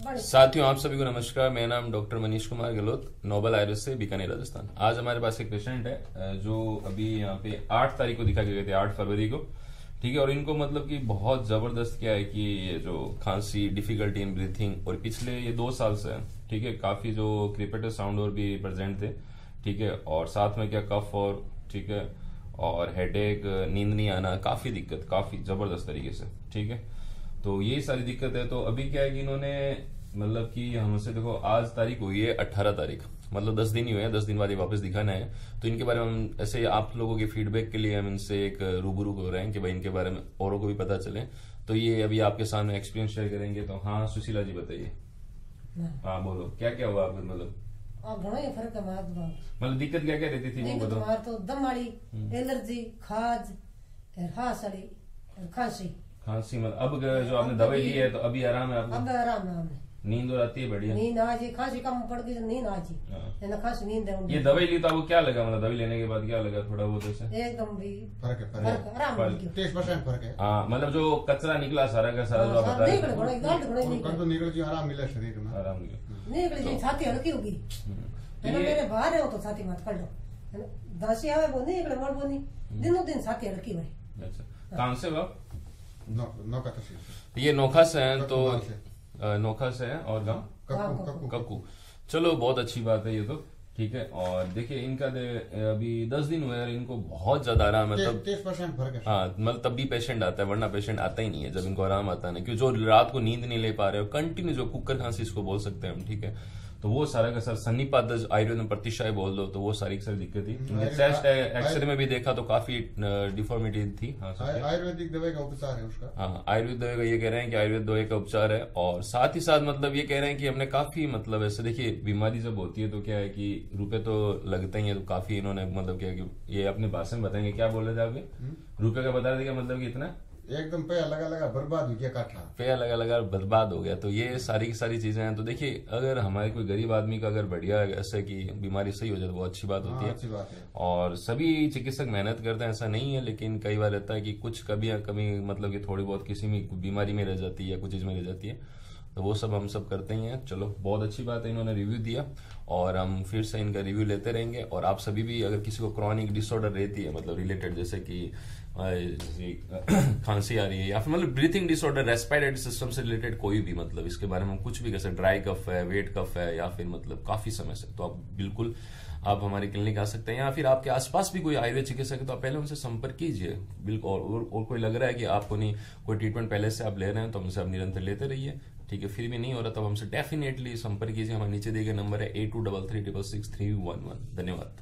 साथियों, आप सभी को नमस्कार। मेरा नाम डॉक्टर मनीष कुमार गहलोत, नोबल आयुर्वेद से बीकानेर राजस्थान। आज हमारे पास एक पेशेंट है जो अभी यहाँ पे 8 तारीख को दिखा के गए थे, 8 फरवरी को। ठीक है, और इनको मतलब कि बहुत जबरदस्त क्या है कि ये जो खांसी, डिफिकल्टी इन ब्रीथिंग, और पिछले ये 2 साल से है। ठीक है, काफी जो क्रिपेटर साउंड और भी प्रेजेंट थे। ठीक है, और साथ में क्या कफ और ठीक है और हेडेक, नींद नहीं आना, काफी दिक्कत, काफी जबरदस्त तरीके से। ठीक है, तो यही सारी दिक्कत है। तो अभी क्या है कि इन्होंने मतलब कि हमसे देखो, आज तारीख हुई है 18 तारीख, मतलब 10 दिन ही हुए हैं। 10 दिन बाद ये वापस दिखाना है। तो इनके बारे में हम ऐसे आप लोगों के फीडबैक के लिए हम इनसे एक रूबरू हो रहे हैं कि भाई इनके बारे में औरों को भी पता चले। तो ये अभी आपके सामने एक्सपीरियंस शेयर करेंगे। तो हाँ सुशीला जी बताइए। हाँ बोलो, क्या क्या हुआ आपको? मतलब दिक्कत क्या क्या रहती थी वो बताओ। तो दम वाली, एलर्जी, खाज, खांसी। खांसी मतलब अब जो आपने दवाई ली है तो अभी आराम है आपको? अब आराम है हमें। नींद और आती है बढ़िया? नींद आज खांसी कम पड़ गई, नींद आज है, खांसी नींद है। ये दवाई ली तो आपको क्या लगा? मतलब दवाई लेने के बाद क्या लगा? थोड़ा बहुत ऐसे एकदम भी फर्क है, आराम हो गया। 30% फर्क है। हाँ, मतलब जो कचरा निकला सारा का सारा जो आप बता रहे थे, तो निकल जी आराम मिला शरीर में, आराम मिला। निकल छाती हल्की होगी, मेरे बाहर है तो छाती मत कर लो, दासी आवे वो नहीं निकले, वो नहीं दिनों दिन छाती हल्की भाई। अच्छा, कहाँ से आप? नौका तहसील। ये नोखा से हैं, तो नोखा से है और गाँव कक्कू। चलो बहुत अच्छी बात है ये तो। ठीक है, और देखिए इनका अभी 10 दिन हुए और इनको बहुत ज्यादा आराम है। तब 30% फर्क है। हाँ, मतलब तब भी पेशेंट आता है, वरना पेशेंट आता ही नहीं है जब इनको आराम आता है ना। क्योंकि जो रात को नींद नहीं ले पा रहे हो, कंटिन्यू जो कुकर खांसी इसको बोल सकते हैं हम। ठीक है, तो वो सारा का सारा सन्निपात आयुर्वेद में प्रतिशाय बोल दो, तो वो सारी की सारी दिक्कत थी। चेस्ट एक्सरे में भी देखा तो काफी डिफॉर्मिटी थी। हाँ, आयुर्वेदिक दवाई का उपचार है उसका। हाँ, आयुर्वेद दवाई का ये कह रहे हैं कि आयुर्वेद दवाई का उपचार है। और साथ ही साथ मतलब ये कह रहे हैं कि हमने काफी मतलब ऐसे देखिए, बीमारी जब होती है तो क्या है कि रुपए तो लगते ही है। तो काफी इन्होंने मतलब क्या कि ये अपने भाषण में बताएंगे। क्या बोल रहे थे आपके? रुपए का बता रहे थे, मतलब कि इतना एकदम पैसा लगा बर्बाद हो गया, काठा पैसा लगा बर्बाद हो गया। तो ये सारी की सारी चीजें हैं। तो देखिए, अगर हमारे कोई गरीब आदमी का अगर बढ़िया ऐसे की बीमारी सही हो जाए तो वो अच्छी बात होती है। अच्छी बात है। और सभी चिकित्सक मेहनत करते हैं, ऐसा नहीं है, लेकिन कई बार रहता है कि कुछ कभी मतलब कि थोड़ी बहुत किसी में बीमारी में रह जाती है या कुछ चीज में रह जाती है। तो वो सब हम सब करते ही हैं। चलो बहुत अच्छी बात है, इन्होंने रिव्यू दिया और हम फिर से इनका रिव्यू लेते रहेंगे। और आप सभी भी अगर किसी को क्रॉनिक डिसऑर्डर रहती है, मतलब रिलेटेड जैसे कि खांसी आ रही है या फिर मतलब ब्रीथिंग डिसऑर्डर, रेस्पिरेटरी सिस्टम से रिलेटेड कोई भी, मतलब इसके बारे में हम कुछ भी कैसे, ड्राई कफ है, वेट कफ है, या फिर मतलब काफी समय से, तो आप बिल्कुल आप हमारी क्लिनिक आ सकते हैं। या फिर आपके आसपास भी कोई आयुर्वेद चिकित्सक है तो आप पहले उनसे संपर्क कीजिए बिल्कुल। और कोई लग रहा है कि आपको नहीं, कोई ट्रीटमेंट पहले से आप ले रहे हैं तो हमसे आप निरंतर लेते रहिए। ठीक है, फिर भी नहीं हो रहा तब हमसे डेफिनेटली संपर्क कीजिए। हमारे नीचे दिए गए नंबर है 8233666311। धन्यवाद।